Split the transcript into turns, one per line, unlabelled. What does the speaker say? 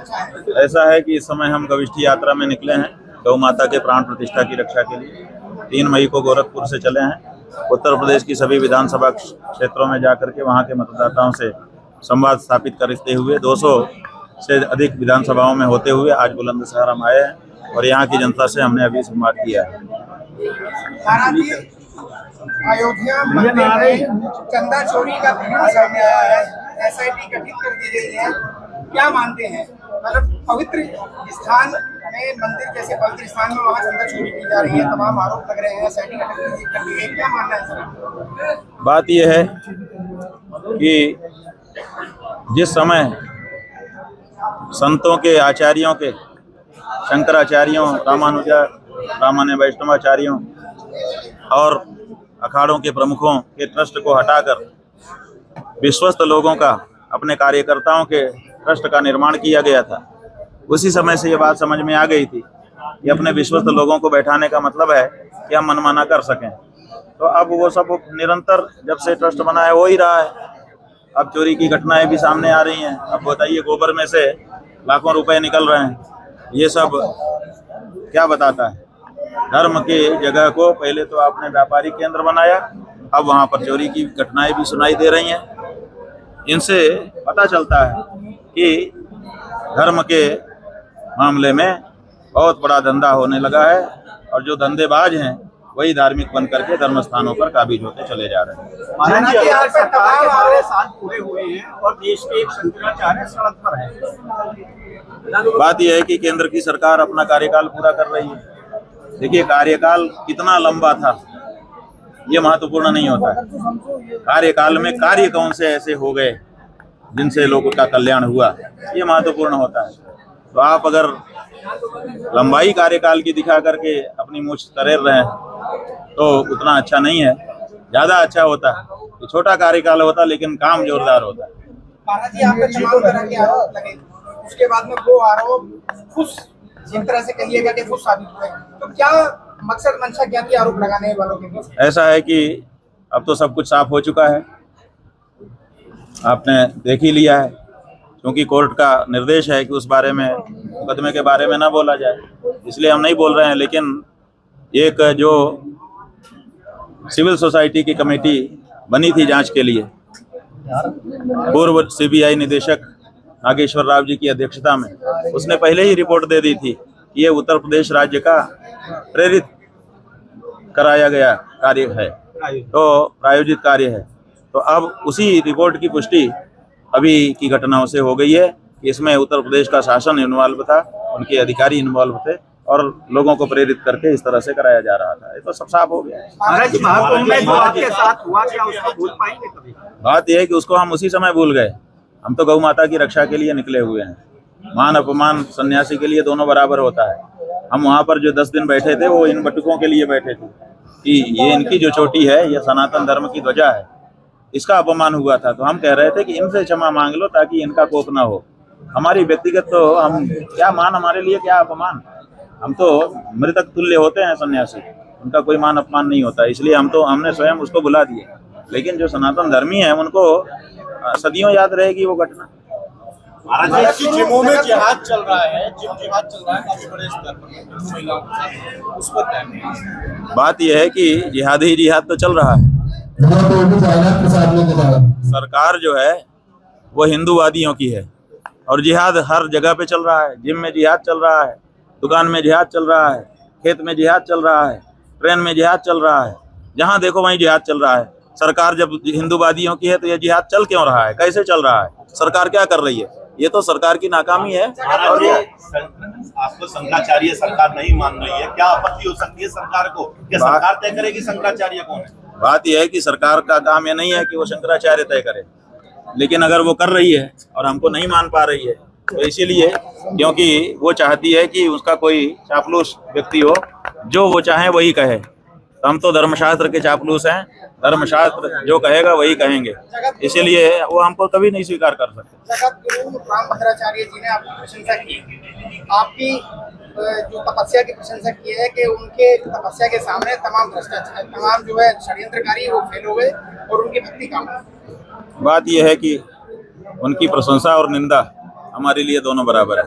अच्छा है?
ऐसा है कि इस समय हम गविष्ठी यात्रा में निकले हैं गौ माता के प्राण प्रतिष्ठा की रक्षा के लिए। 3 मई को गोरखपुर से चले हैं। उत्तर प्रदेश की सभी विधानसभा क्षेत्रों में जाकर के वहां के मतदाताओं से संवाद स्थापित करते हुए 200 से अधिक विधानसभाओं में होते हुए आज बुलंदशहर हम आए हैं और यहाँ की जनता से हमने अभी संवाद किया है।
अयोध्या मंदिर में चंदा चोरी का घटना सामने आया है, SIT गठित कर दी गई है, क्या मानते हैं? मतलब पवित्र स्थान में, मंदिर जैसे पवित्र स्थान में वहाँ चंदा चोरी की जा रही है, तमाम आरोप लग रहे हैं, SIT गठित कर दी गई, क्या मानना है सर?
बात यह है कि जिस समय संतों के, आचार्यों के, शंकराचार्यों, रामान्य वैष्णवाचार्यों और अखाड़ों के प्रमुखों के ट्रस्ट को हटाकर विश्वस्त लोगों का, अपने कार्यकर्ताओं के ट्रस्ट का निर्माण किया गया था। उसी समय से ये बात समझ में आ गई थी कि अपने विश्वस्त लोगों को बैठाने का मतलब है कि हम मनमाना कर सकें। तो अब वो सब निरंतर जब से ट्रस्ट बना है हो ही रहा है। अब चोरी की घटनाएं भी सामने आ रही हैं। अब बताइए, गोबर में से लाखों रुपए निकल रहे हैं। ये सब क्या बताता है? धर्म के जगह को पहले तो आपने व्यापारिक केंद्र बनाया, अब वहाँ पर चोरी की घटनाएं भी सुनाई दे रही हैं। इनसे पता चलता है कि धर्म के मामले में बहुत बड़ा धंधा होने लगा है और जो धंधेबाज हैं वही धार्मिक बन करके धर्म स्थानों पर काबिज होते चले जा रहे हैं।
सरकार के 12 साल पूरे हुए हैं और देश के एक शंकराचार्य सड़क पर है।
बात यह है कि केंद्र की सरकार अपना कार्यकाल पूरा कर रही है। देखिए, कार्यकाल कितना लंबा था ये महत्वपूर्ण नहीं होता है। कार्यकाल में कार्य कौन से ऐसे हो गए जिनसे लोगों का कल्याण हुआ, ये महत्वपूर्ण होता है। तो आप अगर लंबाई कार्यकाल की दिखा करके अपनी मूछ तरेर रहे हैं तो उतना अच्छा नहीं है। ज्यादा अच्छा होता है कि छोटा कार्यकाल होता लेकिन काम जोरदार होता है।
महाराज जी, आप पे तमाम तरह के आरोप लगे, उसके बाद में वो आरोप खुश, जिस तरह से कहिएगा कि खुश साबित हुए, तो क्या मकसद मंशा क्या थी आरोप लगाने वालों के?
ऐसा है कि अब तो सब कुछ साफ हो चुका है, आपने देख ही लिया है। क्योंकि कोर्ट का निर्देश है कि उस बारे में, मुकदमे के बारे में ना बोला जाए, इसलिए हम नहीं बोल रहे हैं। लेकिन एक जो सिविल सोसाइटी की कमेटी बनी थी जांच के लिए, पूर्व CBI निदेशक नागेश्वर राव जी की अध्यक्षता में, उसने पहले ही रिपोर्ट दे दी थी कि ये उत्तर प्रदेश राज्य का प्रेरित कराया गया कार्य है, तो प्रायोजित कार्य है। तो अब उसी रिपोर्ट की पुष्टि अभी की घटनाओं से हो गई है कि इसमें उत्तर प्रदेश का शासन इन्वॉल्व था, उनके अधिकारी इन्वॉल्व थे और लोगों को प्रेरित करके इस तरह से कराया जा रहा था। ये तो सब साफ हो गया है।
महाराज जी, महाकुंभ में जो आपके साथ हुआ, क्या उसको भूल पाएंगे कभी?
बात यह है कि उसको हम उसी समय भूल गए। हम तो गौ माता की रक्षा के लिए निकले हुए हैं। मान अपमान सन्यासी के लिए दोनों बराबर होता है। हम वहाँ पर जो 10 दिन बैठे थे वो इन बटुकों के लिए बैठे थे कि ये इनकी जो चोटी है, ये सनातन धर्म की ध्वजा है, इसका अपमान हुआ था। तो हम कह रहे थे कि इनसे क्षमा मांग लो ताकि इनका कोप ना हो। हमारी व्यक्तिगत तो हम क्या मान, हमारे लिए क्या अपमान। हम तो मृतक तुल्य होते हैं सन्यासी, उनका कोई मान अपमान नहीं होता। इसलिए हमने स्वयं उसको बुला दिया। लेकिन जो सनातन धर्मी है उनको सदियों याद रहेगी वो घटना।
महाराज जी, जिमों में जिहाद चल रहा है, जिहाद चल रहा है काफी बड़े स्तर पर महिलाओं के साथ, उस पर
बात यह है कि जिहाद तो चल रहा है। सरकार जो है वो हिंदूवादियों की है और जिहाद हर जगह पे चल रहा है। जिम में जिहाद चल रहा है, दुकान में जिहाद चल रहा है, खेत में जिहाद चल रहा है, ट्रेन में जिहाद चल रहा है, जहाँ देखो वहीं जिहाद चल रहा है। सरकार जब हिंदूवादियों की है तो ये जिहाद चल क्यों रहा है, कैसे चल रहा है, सरकार क्या कर रही है? ये तो सरकार की नाकामी है। और
आपको शंकराचार्य सरकार नहीं मान रही है, क्या आपत्ति हो सकती है सरकार को? क्या सरकार तय करेगी शंकराचार्य कौन है?
बात यह है कि सरकार का काम ये नहीं है कि वो शंकराचार्य तय करे, लेकिन अगर वो कर रही है और हमको नहीं मान पा रही है तो इसीलिए क्योंकि वो चाहती है कि उसका कोई चापलूस व्यक्ति हो, जो वो चाहे वही कहे। तो हम तो धर्मशास्त्र के चापलूस हैं, धर्मशास्त्र जो कहेगा वही कहेंगे, इसीलिए वो हमको कभी नहीं स्वीकार कर सकते।
जगत गुरु रामभद्राचार्य जी ने आपकी प्रशंसा की, आपकी जो तपस्या की प्रशंसा की है कि उनके तपस्या के सामने तमाम भ्रष्टाचार, तमाम जो है षड्यंत्रकारी वो फेल हो गए और उनकी भक्ति काम।
बात यह है कि उनकी प्रशंसा और निंदा हमारे लिए दोनों बराबर है।